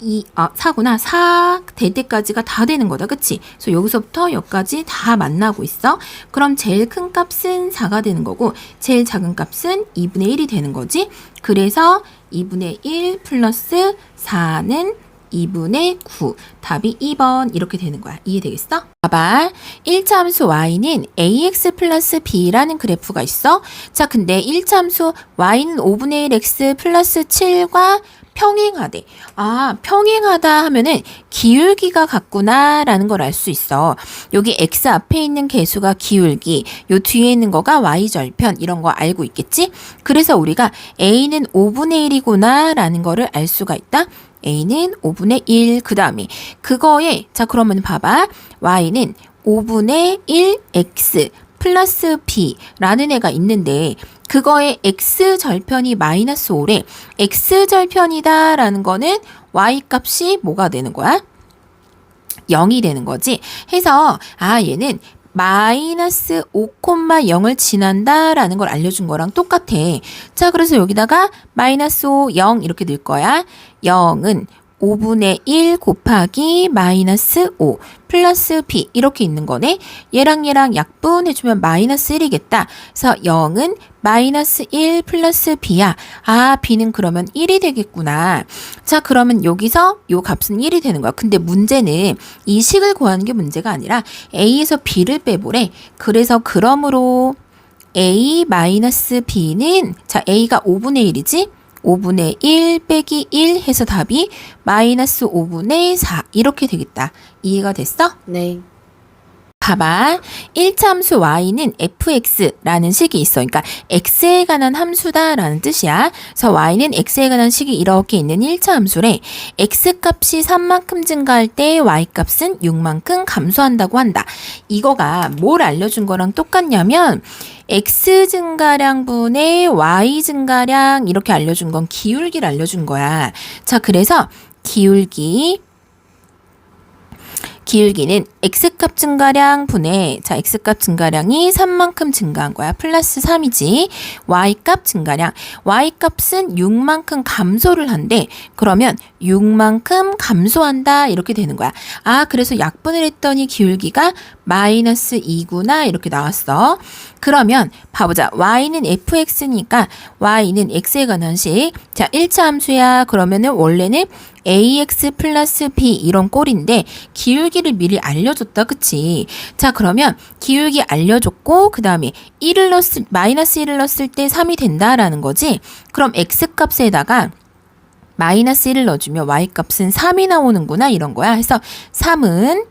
4구나. 4 될 때까지가 다 되는 거다. 그치? 그래서 여기서부터 여기까지 다 만나고 있어. 그럼 제일 큰 값은 4가 되는 거고 제일 작은 값은 2분의 1이 되는 거지. 그래서 2분의 1 플러스 4는 2분의 9. 답이 2번 이렇게 되는 거야. 이해되겠어? 봐봐. 1차 함수 y는 ax 플러스 b라는 그래프가 있어. 자, 근데 1차 함수 y는 5분의 1 x 플러스 7과 평행하대. 아, 평행하다 하면은 기울기가 같구나 라는 걸 알 수 있어. 여기 x 앞에 있는 개수가 기울기, 요 뒤에 있는 거가 y절편 이런 거 알고 있겠지? 그래서 우리가 a는 5분의 1이구나 라는 거를 알 수가 있다. A는 5분의 1, 그 다음에 그거에 자 그러면 봐봐. Y는 5분의 1 X 플러스 B라는 애가 있는데 그거의 X절편이 마이너스 5래. X절편이다 라는 거는 Y 값이 뭐가 되는 거야? 0이 되는 거지. 해서 얘는 마이너스 5,0을 지난다 라는 걸 알려준 거랑 똑같아. 자, 그래서 여기다가 마이너스 5, 0 이렇게 넣을 거야. 0은 5분의 1 곱하기 마이너스 5 플러스 b 이렇게 있는 거네. 얘랑 약분해주면 마이너스 1이겠다. 그래서 0은 마이너스 1 플러스 b야. 아, b는 그러면 1이 되겠구나. 자, 그러면 여기서 요 값은 1이 되는 거야. 근데 문제는 이 식을 구하는 게 문제가 아니라 a에서 b를 빼보래. 그래서 그러므로 a 마이너스 b는 자, a가 5분의 1이지? 5분의 1 빼기 1 해서 답이 마이너스 5분의 4 이렇게 되겠다. 이해가 됐어? 네. 봐봐. 1차 함수 y는 fx라는 식이 있어. 그러니까 x에 관한 함수다라는 뜻이야. 그래서 y는 x에 관한 식이 이렇게 있는 1차 함수래. x값이 3만큼 증가할 때 y값은 6만큼 감소한다고 한다. 이거가 뭘 알려준 거랑 똑같냐면 x 증가량분의 y 증가량 이렇게 알려준 건 기울기를 알려준 거야. 자, 그래서 기울기는 x값 증가량 분의 자 x값 증가량이 3만큼 증가한 거야. 플러스 3이지. y값 증가량. y값은 6만큼 감소를 한대. 그러면 6만큼 감소한다 이렇게 되는 거야. 아, 그래서 약분을 했더니 기울기가 마이너스 2구나 이렇게 나왔어. 그러면 봐보자. y는 fx니까 y는 x에 관한 식. 자, 1차 함수야. 그러면은 원래는 ax 플러스 b 이런 꼴인데 기울기를 미리 알려줬다. 그치? 자, 그러면 기울기 알려줬고 그 다음에 마이너스 1을 넣었을 때 3이 된다라는 거지. 그럼 x값에다가 마이너스 1을 넣어주면 y값은 3이 나오는구나 이런 거야. 그래서 3은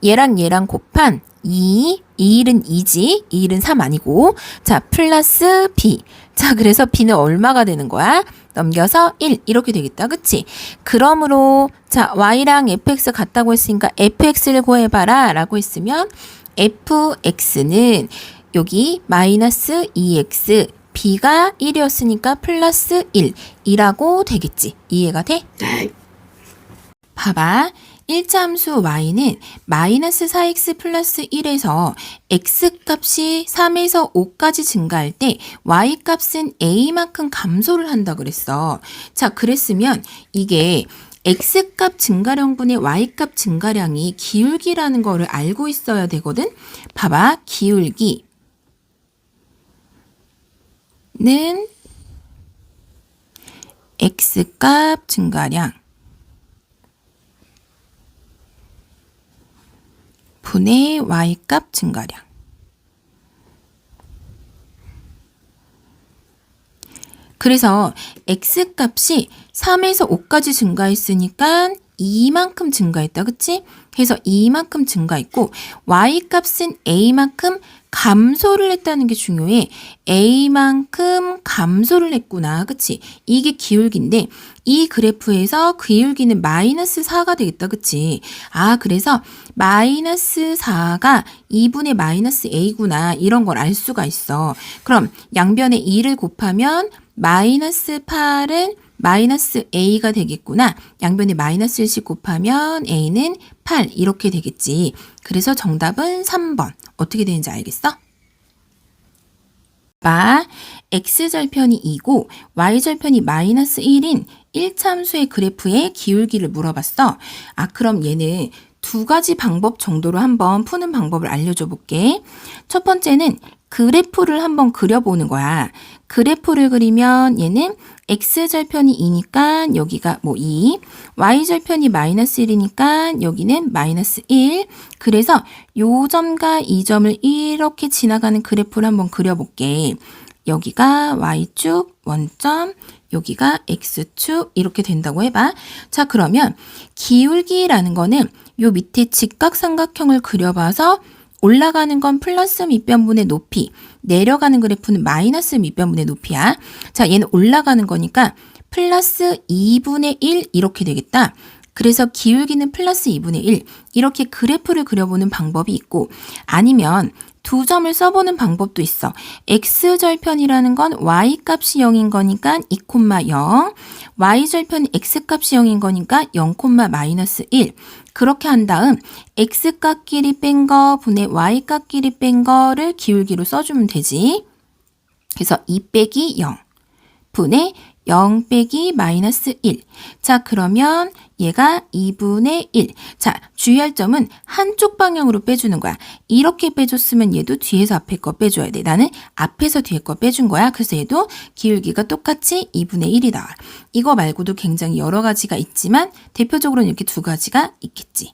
얘랑 얘랑 곱한 2, 2일은 2지, 2일은 3 아니고 자 플러스 b. 자 그래서 b는 얼마가 되는 거야? 넘겨서 1 이렇게 되겠다. 그치? 그러므로 자 y랑 fx 같다고 했으니까 fx를 구해봐라 라고 했으면 fx는 여기 마이너스 2x b가 1이었으니까 플러스 1 이라고 되겠지. 이해가 돼? 봐봐. 1차 함수 y는 마이너스 4x 플러스 1에서 x값이 3에서 5까지 증가할 때 y값은 a만큼 감소를 한다 그랬어. 자, 그랬으면 이게 x값 증가량분의 y값 증가량이 기울기라는 거를 알고 있어야 되거든. 봐봐. 기울기는 x값 증가량 분의 y값 증가량. 그래서 x값이 3에서 5까지 증가했으니까 2만큼 증가했다. 그치? 그래서 2만큼 증가했고 y값은 a만큼 감소를 했다는 게 중요해. a만큼 감소를 했구나. 그치? 이게 기울기인데 이 그래프에서 기울기는 마이너스 4가 되겠다. 그치? 아, 그래서 마이너스 4가 2분의 마이너스 a구나. 이런 걸 알 수가 있어. 그럼 양변에 2를 곱하면 마이너스 8은 마이너스 a가 되겠구나. 양변에 마이너스 1씩 곱하면 a는 8 이렇게 되겠지. 그래서 정답은 3번. 어떻게 되는지 알겠어? 봐. x절편이 2고 y절편이 마이너스 1인 1참수의 그래프의 기울기를 물어봤어. 아, 그럼 얘는 두 가지 방법 정도로 한번 푸는 방법을 알려줘 볼게. 첫 번째는 그래프를 한번 그려보는 거야. 그래프를 그리면 얘는 x절편이 2니까 여기가 뭐 2, y절편이 마이너스 1이니까 여기는 마이너스 1. 그래서 요 점과 이 점을 이렇게 지나가는 그래프를 한번 그려볼게. 여기가 y축 원점, 여기가 x축 이렇게 된다고 해봐. 자, 그러면 기울기라는 거는 요 밑에 직각삼각형을 그려봐서 올라가는 건 플러스 밑변분의 높이, 내려가는 그래프는 마이너스 밑변분의 높이야. 자, 얘는 올라가는 거니까 플러스 2분의 1 이렇게 되겠다. 그래서 기울기는 플러스 2분의 1 이렇게 그래프를 그려보는 방법이 있고 아니면 두 점을 써보는 방법도 있어. x절편이라는 건 y값이 0인 거니까 2,0, y절편이 x값이 0인 거니까 0, 마이너스 1. 그렇게 한 다음 x값끼리 뺀 거 분의 y값끼리 뺀 거를 기울기로 써주면 되지. 그래서 2 빼기 0 분의 0 빼기 마이너스 1. 자, 그러면 얘가 2분의 1. 자, 주의할 점은 한쪽 방향으로 빼주는 거야. 이렇게 빼줬으면 얘도 뒤에서 앞에 거 빼줘야 돼. 나는 앞에서 뒤에 거 빼준 거야. 그래서 얘도 기울기가 똑같이 2분의 1이 나와. 이거 말고도 굉장히 여러 가지가 있지만 대표적으로는 이렇게 두 가지가 있겠지.